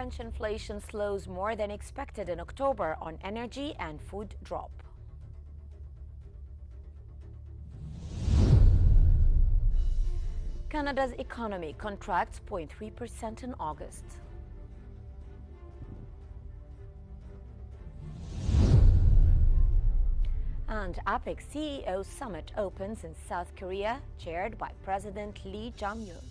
French inflation slows more than expected in October on energy and food drop. Canada's economy contracts 0.3% in August. And APEC CEO Summit opens in South Korea, chaired by President Lee Jae-myung.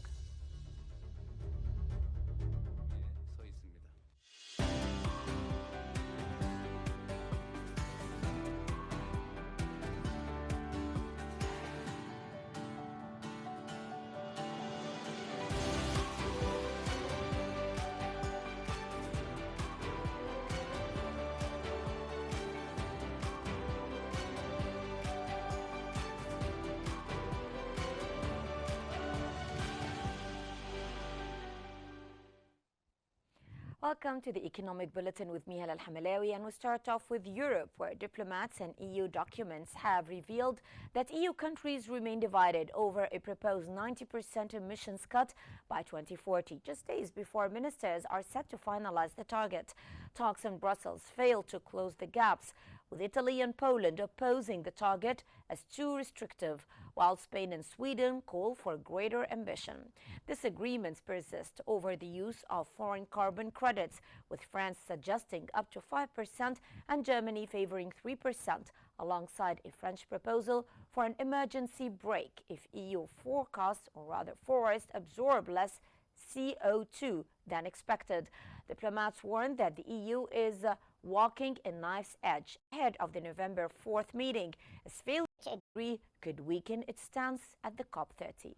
Welcome to the Economic Bulletin with me, Halal Hamalawi, and we start off with Europe, where diplomats and EU documents have revealed that EU countries remain divided over a proposed 90% emissions cut by 2040, just days before ministers are set to finalize the target. Talks in Brussels failed to close the gaps, with Italy and Poland opposing the target as too restrictive, while Spain and Sweden call for greater ambition. Disagreements persist over the use of foreign carbon credits, with France suggesting up to 5% and Germany favoring 3%, alongside a French proposal for an emergency brake if EU forecasts, or rather forests, absorb less CO2 than expected. Diplomats warned that the EU is walking a knife's edge ahead of the November 4th meeting, as failing to agree could weaken its stance at the COP30.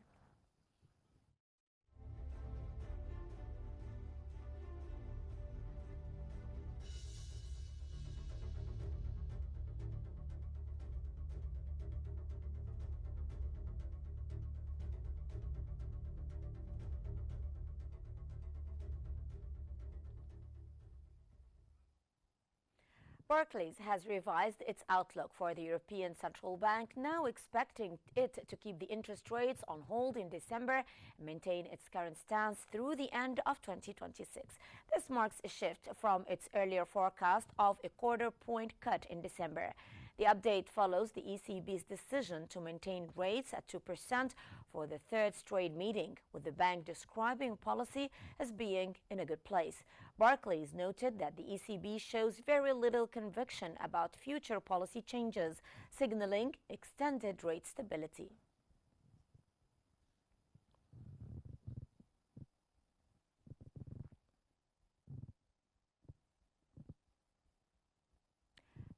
Barclays has revised its outlook for the European Central Bank, now expecting it to keep the interest rates on hold in December and maintain its current stance through the end of 2026. This marks a shift from its earlier forecast of a quarter-point cut in December. The update follows the ECB's decision to maintain rates at 2% for the third straight meeting, with the bank describing policy as being in a good place. Barclays noted that the ECB shows very little conviction about future policy changes, signaling extended rate stability.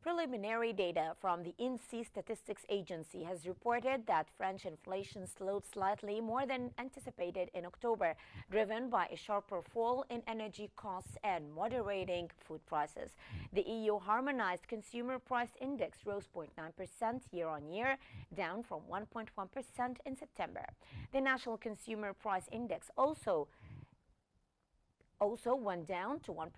Preliminary data from the INSEE Statistics Agency has reported that French inflation slowed slightly more than anticipated in October, driven by a sharper fall in energy costs and moderating food prices. The EU Harmonized Consumer Price Index rose 0.9% year-on-year, down from 1.1% in September. The National Consumer Price Index also went down to 1%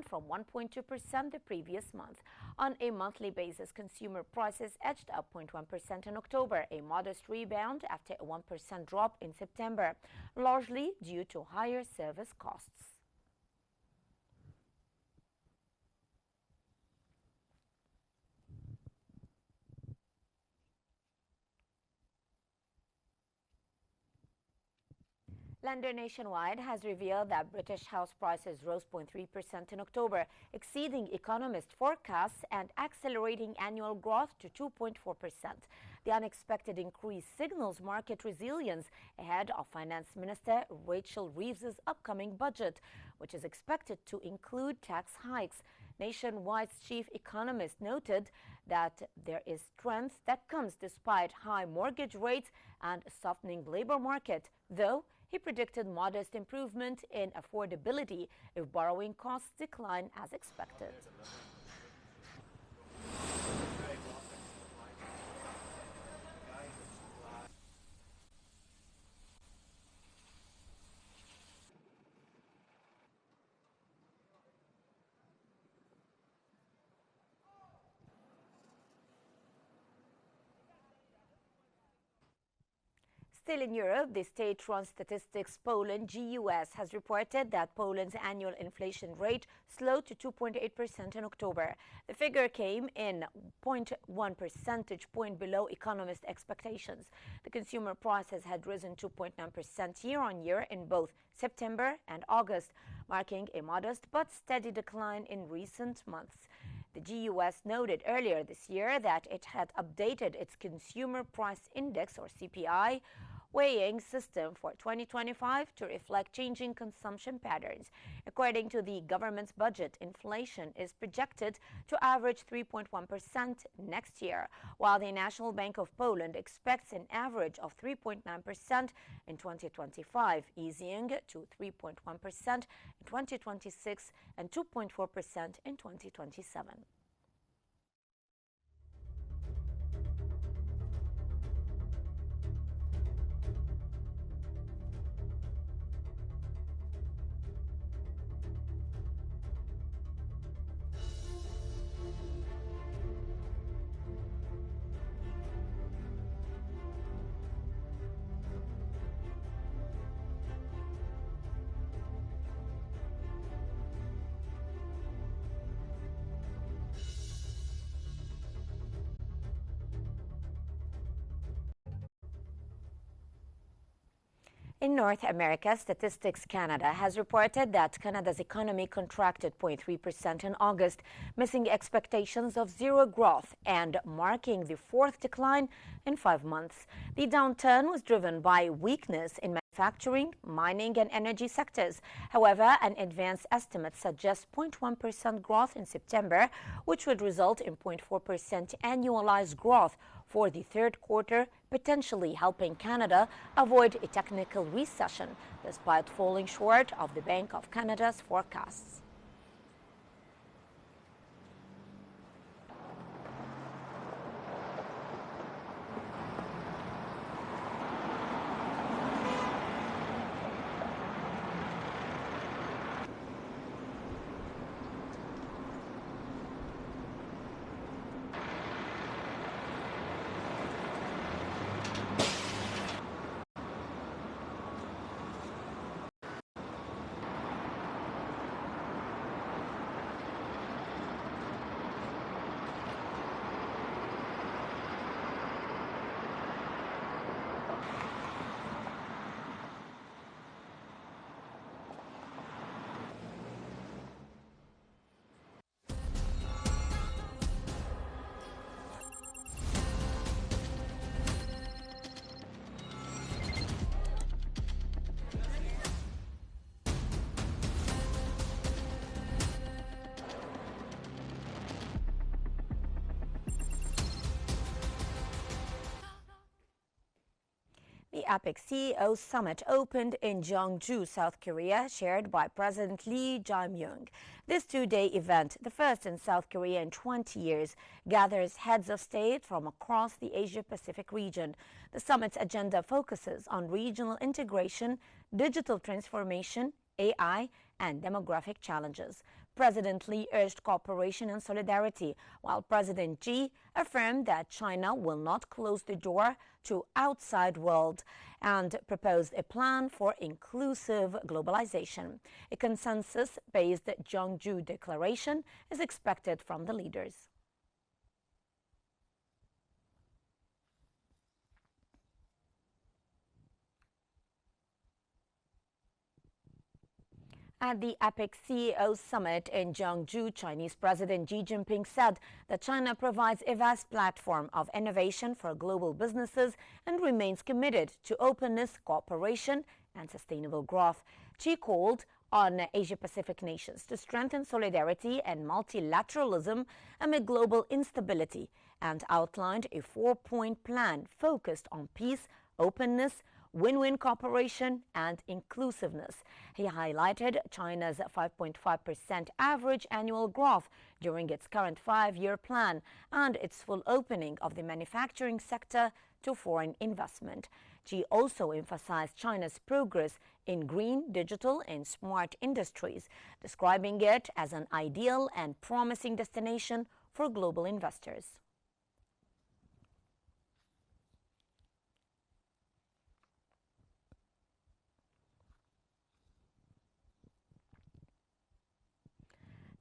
from 1.2% the previous month. On a monthly basis, consumer prices edged up 0.1% in October, a modest rebound after a 1% drop in September, largely due to higher service costs. Lender Nationwide has revealed that British house prices rose 0.3% in October, exceeding economist forecasts and accelerating annual growth to 2.4%. The unexpected increase signals market resilience ahead of Finance Minister Rachel Reeves's upcoming budget, which is expected to include tax hikes. Nationwide's chief economist noted that there is strength that comes despite high mortgage rates and a softening labor market, though he predicted modest improvement in affordability if borrowing costs decline as expected. Still in Europe, the state-run statistics Poland GUS has reported that Poland's annual inflation rate slowed to 2.8% in October. The figure came in 0.1 percentage point below economist expectations. The consumer prices had risen 2.9% year-on-year in both September and August, marking a modest but steady decline in recent months. The GUS noted earlier this year that it had updated its Consumer Price Index, or CPI, weighing system for 2025 to reflect changing consumption patterns. According to the government's budget, inflation is projected to average 3.1% next year, while the National Bank of Poland expects an average of 3.9% in 2025, easing to 3.1% in 2026 and 2.4% in 2027. In North America, Statistics Canada has reported that Canada's economy contracted 0.3% in August, missing expectations of zero growth and marking the fourth decline in 5 months. The downturn was driven by weakness in manufacturing, mining, and energy sectors. However, an advanced estimate suggests 0.1% growth in September, which would result in 0.4% annualized growth for the third quarter, potentially helping Canada avoid a technical recession, despite falling short of the Bank of Canada's forecasts. The APEC CEO Summit opened in Jeonju, South Korea, chaired by President Lee Jae-myung. This two-day event, the first in South Korea in 20 years, gathers heads of state from across the Asia-Pacific region. The summit's agenda focuses on regional integration, digital transformation, AI, and demographic challenges. President Lee urged cooperation and solidarity, while President Xi affirmed that China will not close the door to outside world and proposed a plan for inclusive globalization. A consensus-based Jeonju declaration is expected from the leaders. At the APEC CEO Summit in Jeonju, Chinese President Xi Jinping said that China provides a vast platform of innovation for global businesses and remains committed to openness, cooperation, and sustainable growth. Xi called on Asia-Pacific nations to strengthen solidarity and multilateralism amid global instability and outlined a 4-point plan focused on peace, openness, win-win cooperation, and inclusiveness. He highlighted China's 5.5% average annual growth during its current 5-year plan and its full opening of the manufacturing sector to foreign investment. Xi also emphasized China's progress in green, digital, and smart industries, describing it as an ideal and promising destination for global investors.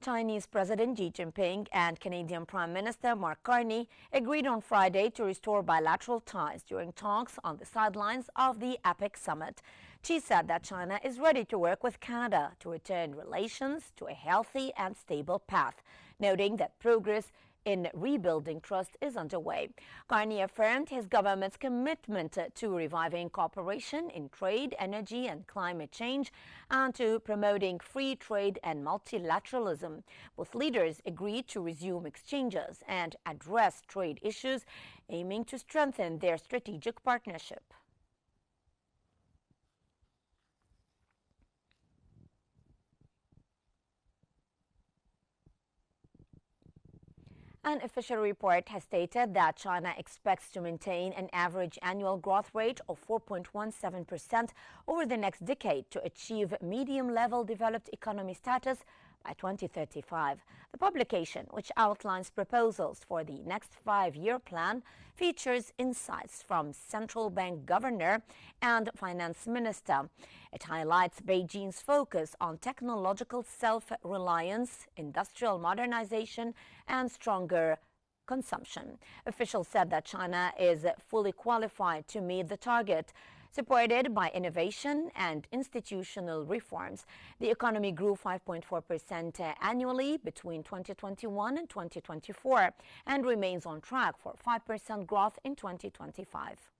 Chinese President Xi Jinping and Canadian Prime Minister Mark Carney agreed on Friday to restore bilateral ties during talks on the sidelines of the APEC summit. Xi said that China is ready to work with Canada to return relations to a healthy and stable path, noting that progress in rebuilding trust is underway. Carney affirmed his government's commitment to reviving cooperation in trade, energy and climate change and to promoting free trade and multilateralism. Both leaders agreed to resume exchanges and address trade issues, aiming to strengthen their strategic partnership. An official report has stated that China expects to maintain an average annual growth rate of 4.17% over the next decade to achieve medium-level developed economy status by 2035. The publication, which outlines proposals for the next five-year plan, features insights from central bank governor and finance minister. It highlights Beijing's focus on technological self-reliance, industrial modernization, and stronger consumption. Officials said that China is fully qualified to meet the target, supported by innovation and institutional reforms. The economy grew 5.4% annually between 2021 and 2024 and remains on track for 5% growth in 2025.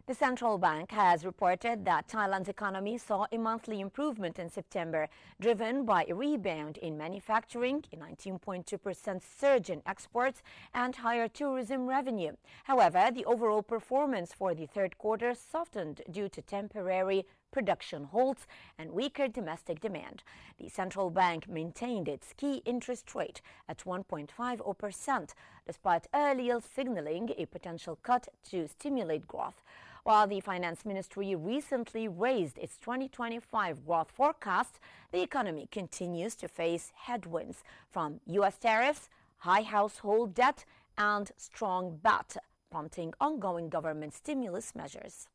The central bank has reported that Thailand's economy saw a monthly improvement in September, driven by a rebound in manufacturing, a 19.2% surge in exports, and higher tourism revenue. However, the overall performance for the third quarter softened due to temporary production halts and weaker domestic demand. The central bank maintained its key interest rate at 1.50%, despite earlier signaling a potential cut to stimulate growth. While the Finance Ministry recently raised its 2025 growth forecast, the economy continues to face headwinds from U.S. tariffs, high household debt, and strong baht, prompting ongoing government stimulus measures.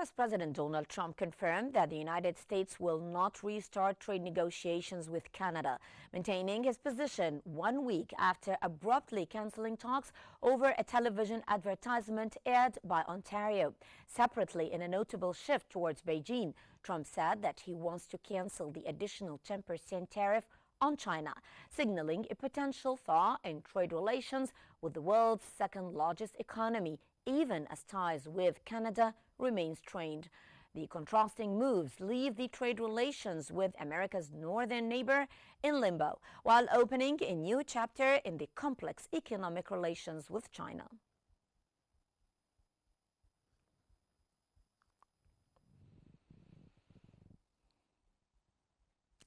U.S. President Donald Trump confirmed that the United States will not restart trade negotiations with Canada, maintaining his position 1 week after abruptly canceling talks over a television advertisement aired by Ontario. Separately, in a notable shift towards Beijing, Trump said that he wants to cancel the additional 10% tariff on China, signaling a potential thaw in trade relations with the world's second-largest economy, even as ties with Canada remain strained. The contrasting moves leave the trade relations with America's northern neighbor in limbo, while opening a new chapter in the complex economic relations with China.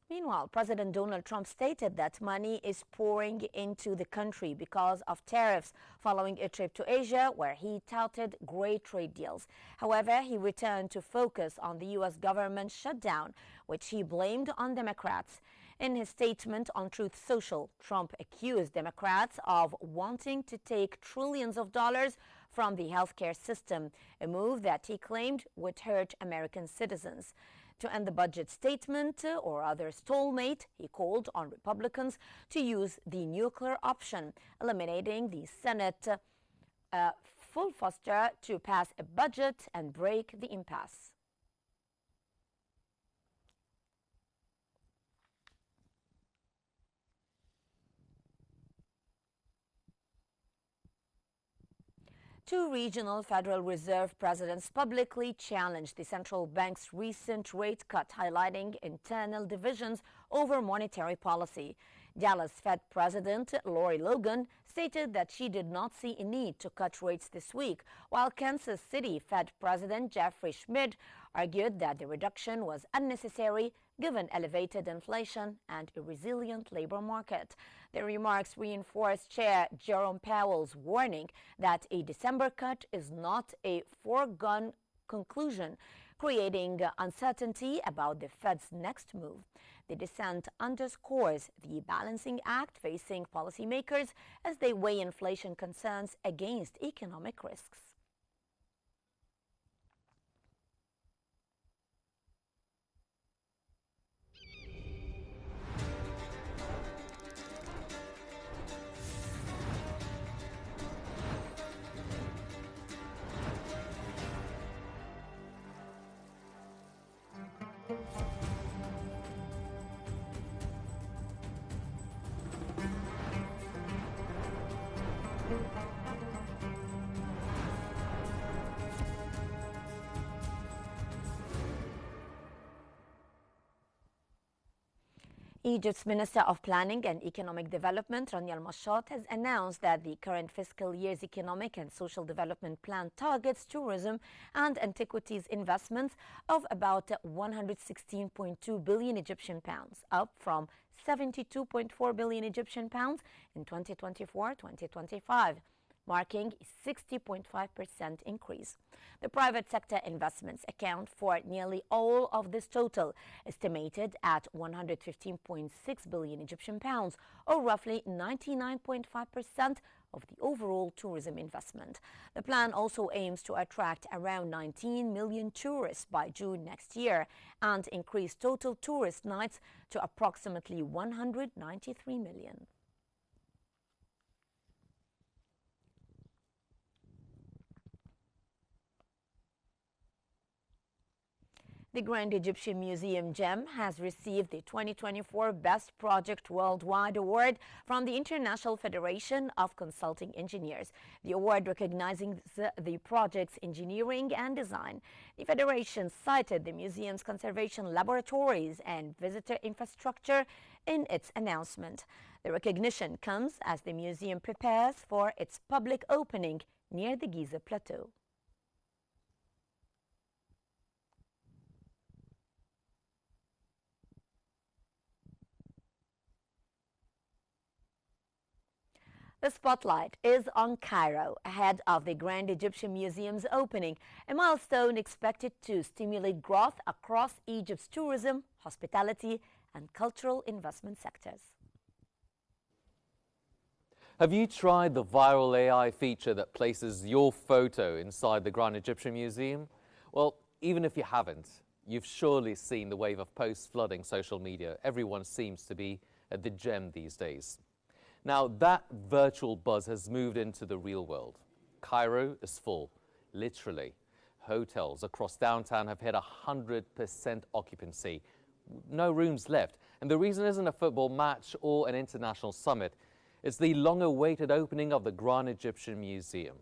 Meanwhile, President Donald Trump stated that money is pouring into the country because of tariffs following a trip to Asia where he touted great trade deals. However, he returned to focus on the U.S. government shutdown, which he blamed on Democrats. In his statement on Truth Social, Trump accused Democrats of wanting to take trillions of dollars from the healthcare system, a move that he claimed would hurt American citizens. To end the budget statement or other stalemate, he called on Republicans to use the nuclear option, eliminating the Senate filibuster to pass a budget and break the impasse. Two regional Federal Reserve presidents publicly challenged the central bank's recent rate cut, highlighting internal divisions over monetary policy. Dallas Fed President Lori Logan stated that she did not see a need to cut rates this week, while Kansas City Fed President Jeffrey Schmidt argued that the reduction was unnecessary given elevated inflation and a resilient labor market. The remarks reinforced Chair Jerome Powell's warning that a December cut is not a foregone conclusion, creating uncertainty about the Fed's next move. The dissent underscores the balancing act facing policymakers as they weigh inflation concerns against economic risks. Egypt's Minister of Planning and Economic Development, Rania Al-Mashot, has announced that the current fiscal year's economic and social development plan targets tourism and antiquities investments of about 116.2 billion Egyptian pounds, up from 72.4 billion Egyptian pounds in 2024-2025. Marking a 60.5% increase. The private sector investments account for nearly all of this total, estimated at 115.6 billion Egyptian pounds, or roughly 99.5% of the overall tourism investment. The plan also aims to attract around 19 million tourists by June next year and increase total tourist nights to approximately 193 million. The Grand Egyptian Museum GEM has received the 2024 Best Project Worldwide Award from the International Federation of Consulting Engineers. The award recognizing the project's engineering and design. The federation cited the museum's conservation laboratories and visitor infrastructure in its announcement. The recognition comes as the museum prepares for its public opening near the Giza Plateau. The spotlight is on Cairo ahead of the Grand Egyptian Museum's opening, a milestone expected to stimulate growth across Egypt's tourism, hospitality, and cultural investment sectors. Have you tried the viral AI feature that places your photo inside the Grand Egyptian Museum? Well, even if you haven't, you've surely seen the wave of posts flooding social media. Everyone seems to be at the GEM these days. Now, that virtual buzz has moved into the real world. Cairo is full, literally. Hotels across downtown have hit 100% occupancy. No rooms left. And the reason isn't a football match or an international summit. It's the long-awaited opening of the Grand Egyptian Museum,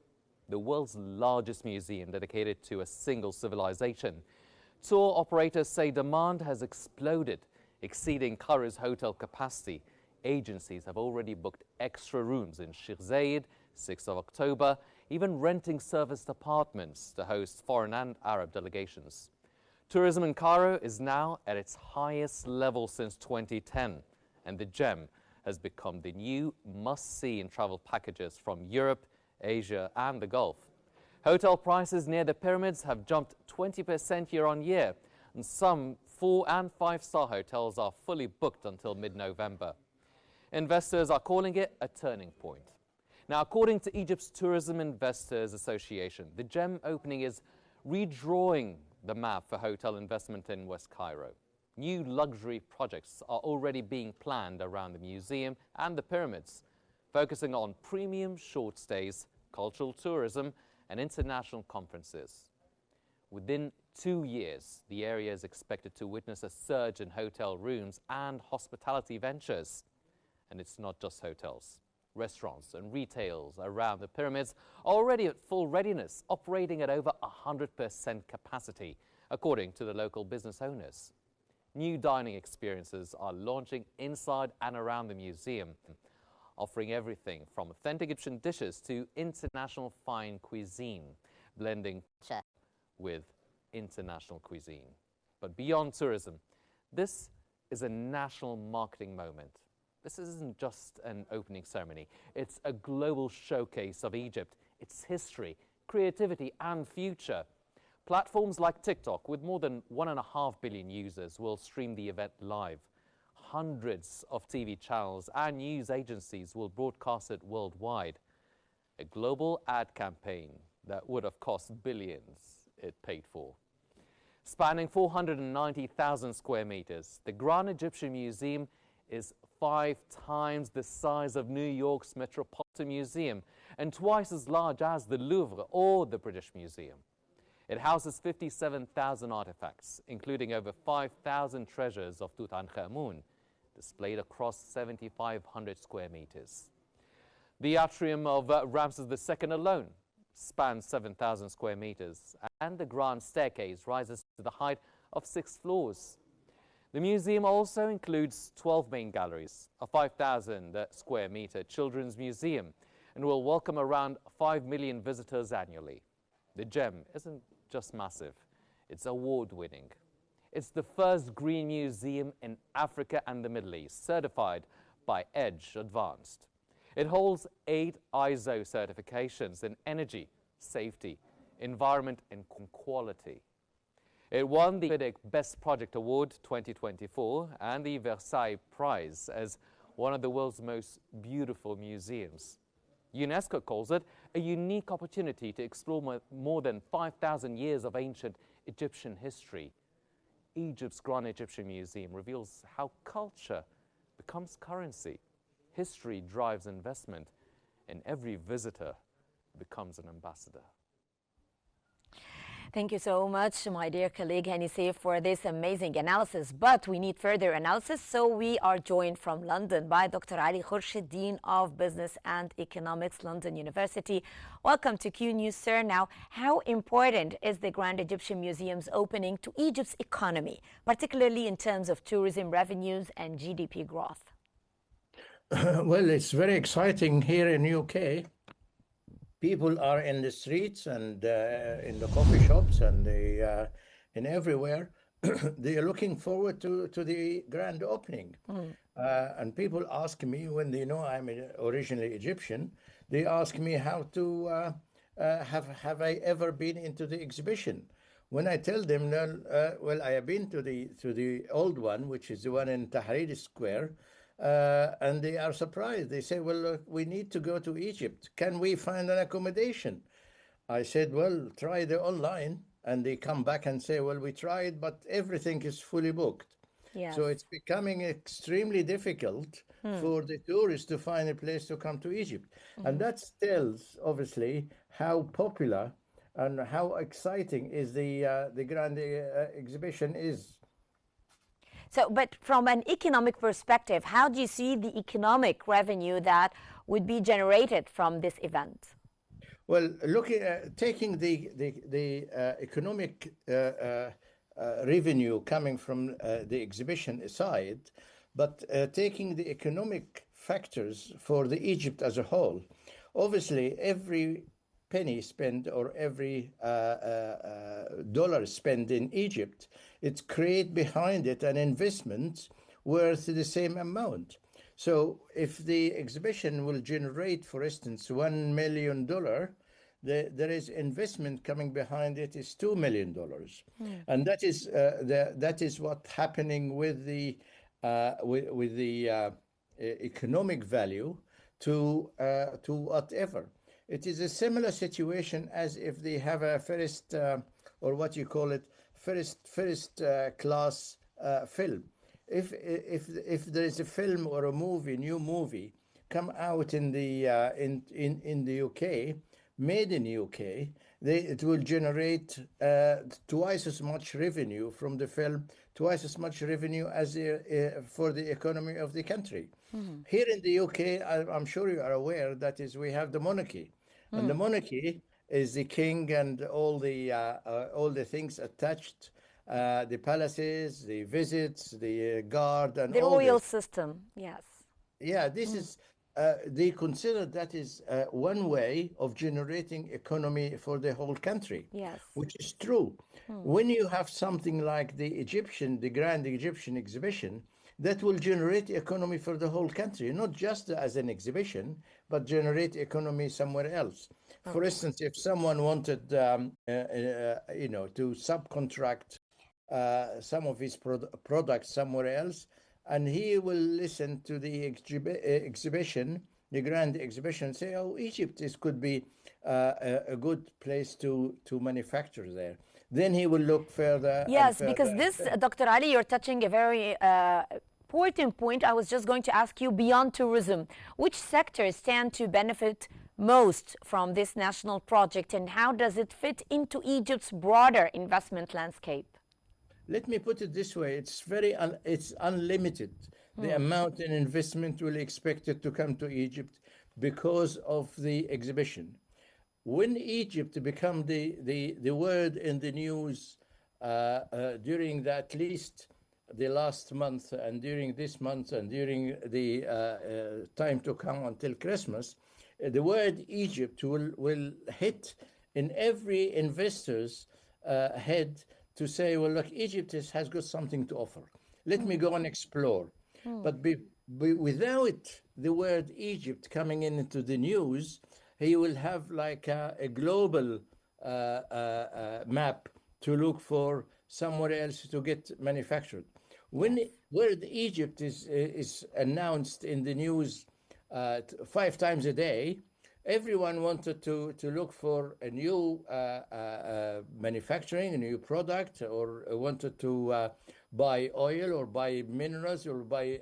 the world's largest museum dedicated to a single civilization. Tour operators say demand has exploded, exceeding Cairo's hotel capacity. Agencies have already booked extra rooms in Sheikh Zayed, 6th of October, even renting serviced apartments to host foreign and Arab delegations. Tourism in Cairo is now at its highest level since 2010, and the GEM has become the new must-see in travel packages from Europe, Asia, and the Gulf. Hotel prices near the pyramids have jumped 20% year-on-year, and some 4- and 5-star hotels are fully booked until mid-November. Investors are calling it a turning point. Now, according to Egypt's Tourism Investors Association, the GEM opening is redrawing the map for hotel investment in West Cairo. New luxury projects are already being planned around the museum and the pyramids, focusing on premium short stays, cultural tourism, and international conferences. Within 2 years, the area is expected to witness a surge in hotel rooms and hospitality ventures. And it's not just hotels. Restaurants and retails around the pyramids are already at full readiness, operating at over 100% capacity, according to the local business owners. New dining experiences are launching inside and around the museum, offering everything from authentic Egyptian dishes to international fine cuisine, blending with international cuisine. But beyond tourism, this is a national marketing moment. This isn't just an opening ceremony. It's a global showcase of Egypt, its history, creativity and future. Platforms like TikTok, with more than 1.5 billion users, will stream the event live. Hundreds of TV channels and news agencies will broadcast it worldwide. A global ad campaign that would have cost billions it paid for. Spanning 490,000 square meters, the Grand Egyptian Museum is 5 times the size of New York's Metropolitan Museum and twice as large as the Louvre or the British Museum. It houses 57,000 artifacts, including over 5,000 treasures of Tutankhamun, displayed across 7,500 square meters. The atrium of Ramses II alone spans 7,000 square meters, and the grand staircase rises to the height of 6 floors. The museum also includes 12 main galleries, a 5,000 square meter children's museum, and will welcome around 5 million visitors annually. The gem isn't just massive, it's award-winning. It's the first green museum in Africa and the Middle East, certified by Edge Advanced. It holds 8 ISO certifications in energy, safety, environment and quality. It won the Best Project Award 2024 and the Versailles Prize as one of the world's most beautiful museums. UNESCO calls it a unique opportunity to explore more than 5,000 years of ancient Egyptian history. Egypt's Grand Egyptian Museum reveals how culture becomes currency, history drives investment, and every visitor becomes an ambassador. Thank you so much, my dear colleague Hanise, for this amazing analysis. But we need further analysis, so we are joined from London by Dr. Ali Khurshid, Dean of Business and Economics, London University. Welcome to Q News, sir. Now, how important is the Grand Egyptian Museum's opening to Egypt's economy, particularly in terms of tourism revenues and GDP growth? Well, it's very exciting here in UK. People are in the streets and in the coffee shops and in everywhere. They are looking forward to the grand opening. And people ask me, when they know I'm originally Egyptian, they ask me how to have I ever been into the exhibition? When I tell them, well, I have been to the old one, which is the one in Tahrir Square. And they are surprised. They say, well, look, we need to go to Egypt. Can we find an accommodation? I said, well, try the online. And they come back and say, well, we tried, but everything is fully booked. Yes. So it's becoming extremely difficult for the tourists to find a place to come to Egypt. And that tells, obviously, how popular and how exciting is the Grand Exhibition is. So, but from an economic perspective, how do you see the economic revenue that would be generated from this event? Well, taking the economic revenue coming from the exhibition aside, but taking the economic factors for the Egypt as a whole, obviously every penny spent or every dollar spent in Egypt, it creates behind it an investment worth the same amount. So if the exhibition will generate, for instance, $1 million, there is investment coming behind it is $2 million. And that is what's happening with the economic value to whatever. It is a similar situation as if they have a first, or what you call it, first class film. If there is a film or a movie, new movie, come out in the UK, made in UK, it will generate twice as much revenue from the film, twice as much revenue as for the economy of the country. Here in the UK, I'm sure you are aware that is we have the monarchy, and the monarchy is the king and all the things attached, the palaces, the visits, the guard, and The all royal this. system, yes. Yeah, this is, they consider that is one way of generating economy for the whole country, Yes. which is true. When you have something like the Grand Egyptian exhibition, that will generate economy for the whole country, not just as an exhibition, but generate economy somewhere else. For instance, if someone wanted, to subcontract some of his products somewhere else, and he will listen to the exhibition, the grand exhibition, say, "Oh, Egypt could be a good place to manufacture there." Then he will look further and Yes, because further. this, Dr. Ali, you're touching a very important point. I was just going to ask you, beyond tourism, which sectors stand to benefit most from this national project, and how does it fit into Egypt's broader investment landscape? Let me put it this way: it's unlimited. The amount in investment will expected to come to Egypt because of the exhibition. When Egypt become the word in the news during at least the last month, and during this month, and during the time to come until Christmas, the word Egypt will hit in every investor's head to say, well, look, Egypt has got something to offer. Let me go and explore. But without the word Egypt coming into the news, he will have like a global map to look for somewhere else to get manufactured. When word Egypt is announced in the news 5 times a day, everyone wanted to look for a new manufacturing, a new product, or wanted to buy oil or buy minerals or buy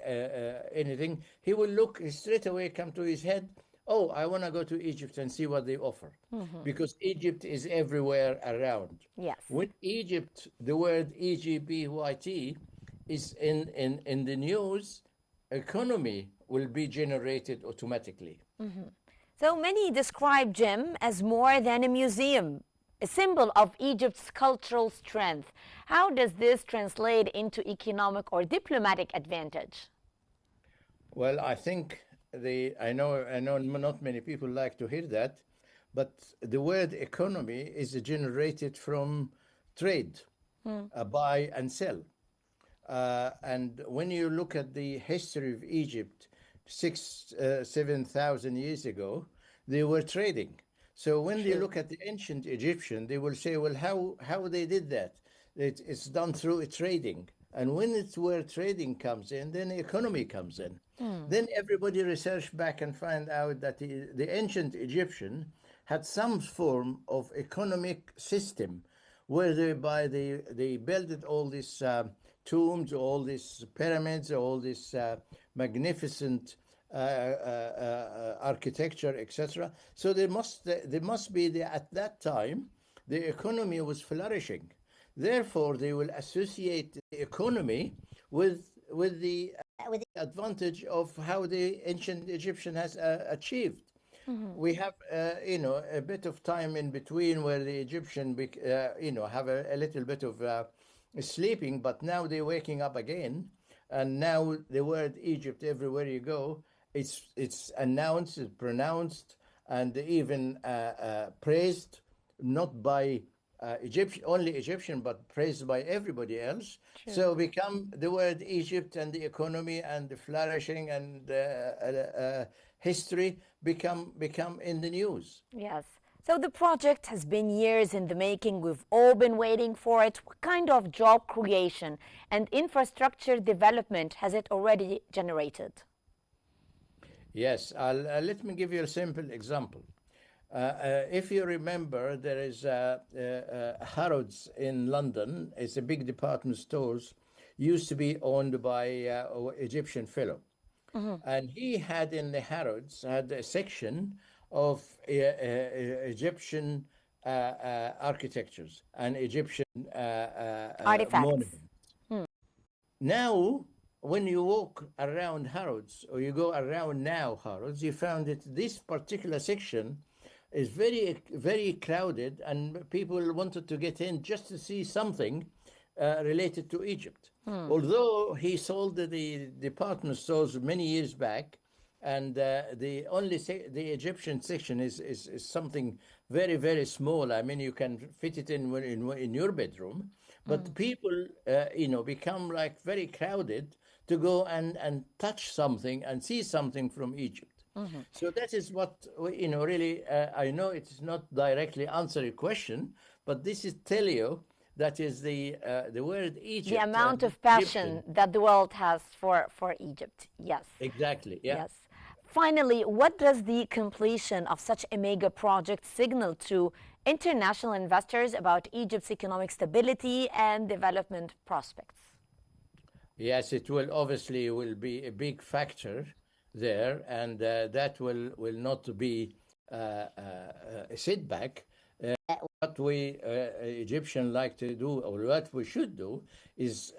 anything. He will look straight away, come to his head, oh, I want to go to Egypt and see what they offer, because Egypt is everywhere around. Yes. When Egypt, the word EGBYT is in the news, economy will be generated automatically. So many describe Gem as more than a museum, a symbol of Egypt's cultural strength. How does this translate into economic or diplomatic advantage? Well, I think I know not many people like to hear that, but the word economy is generated from trade, buy and sell. And when you look at the history of Egypt, 7,000 years ago, they were trading. So when they look at the ancient Egyptian, they will say, well, how they did that? It's done through trading. And when it's where trading comes in, then the economy comes in. Then everybody research back and find out that the ancient Egyptian had some form of economic system whereby they built all these tombs, all these pyramids, all this magnificent architecture, etc. So there must be at that time the economy was flourishing. Therefore, they will associate the economy with the advantage of how the ancient Egyptian has achieved. We have, a bit of time in between where the Egyptian, have a little bit of sleeping, but now they're waking up again. And now the word Egypt, everywhere you go, it's announced, it's pronounced, and even praised, not by only Egyptian, but praised by everybody else. True. So become the word Egypt, and the economy and the flourishing and history become in the news. Yes. So the project has been years in the making. We've all been waiting for it. What kind of job creation and infrastructure development has it already generated? Yes, let me give you a simple example. If you remember, there is Harrods in London. It's a big department stores, used to be owned by Egyptian fellow. And he had in the Harrods had a section of Egyptian architectures and Egyptian Artifacts. monuments. Now, when you walk around Harrods or you go around now Harrods, you found that this particular section is very, very crowded, and people wanted to get in just to see something related to Egypt. Although he sold the department stores many years back, and the only the Egyptian section is something very, very small. I mean, you can fit it in your bedroom, but people become like very crowded to go and touch something and see something from Egypt. So that is what really I know it's not directly answer your question, but this is tell you that is the word Egypt. The amount of passion Egyptian. that the world has for Egypt. Yes. Exactly. Yeah. Yes. Finally, what does the completion of such a mega project signal to international investors about Egypt's economic stability and development prospects? Yes, it will obviously will be a big factor there, and that will not be a setback. What we Egyptians like to do, or what we should do, is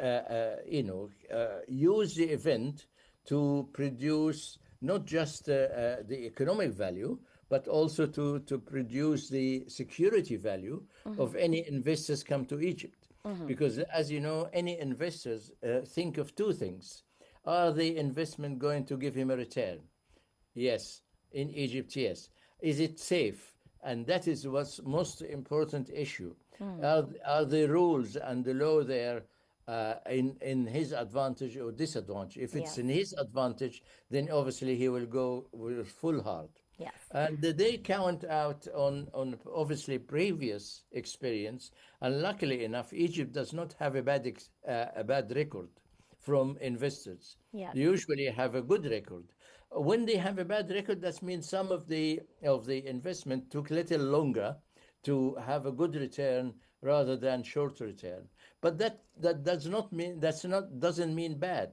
use the event to produce not just the economic value, but also to produce the security value of any investors come to Egypt. Because, as you know, any investors think of two things. Are the investment going to give him a return? Yes. In Egypt, yes. Is it safe? And that is what's most important issue. Are the rules and the law there in his advantage or disadvantage? If it's in his advantage, then obviously he will go with full heart. Yes. And they count out on obviously previous experience, and luckily enough, Egypt does not have a bad record from investors. Yes. They usually have a good record. When they have a bad record, that means some of the investment took a little longer to have a good return rather than short return. But that does not mean doesn't mean bad.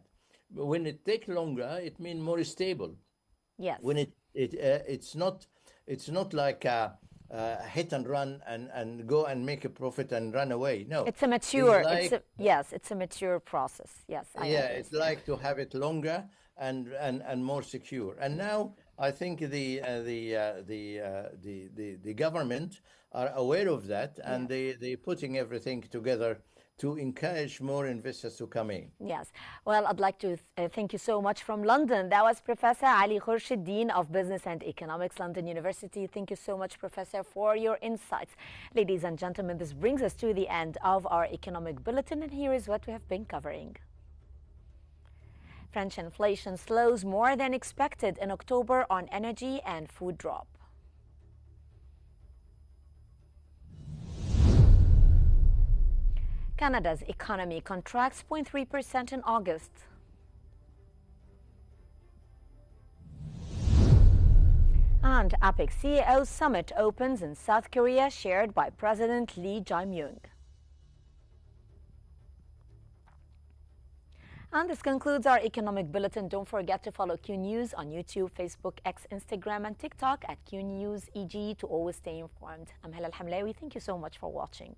When it takes longer, it means more stable. Yes. When it's not like a hit and run and go and make a profit and run away. No, it's a mature. It's it's a mature process. Yes. It's like to have it longer and more secure. And now I think the government are aware of that, and they're putting everything together to encourage more investors to come in. Yes. Well, I'd like to thank you so much from London. That was Professor Ali Khurshid, Dean of Business and Economics, London University. Thank you so much, Professor, for your insights. Ladies and gentlemen, this brings us to the end of our economic bulletin, and here is what we have been covering. French inflation slows more than expected in October on energy and food drop. Canada's economy contracts 0.3% in August. And APEC CEO summit opens in South Korea, shared by President Lee Jae-myung. And this concludes our economic bulletin. Don't forget to follow Q News on YouTube, Facebook, X, Instagram, and TikTok at Q News EG to always stay informed. I'm Hala Al-Hamlawi. Thank you so much for watching.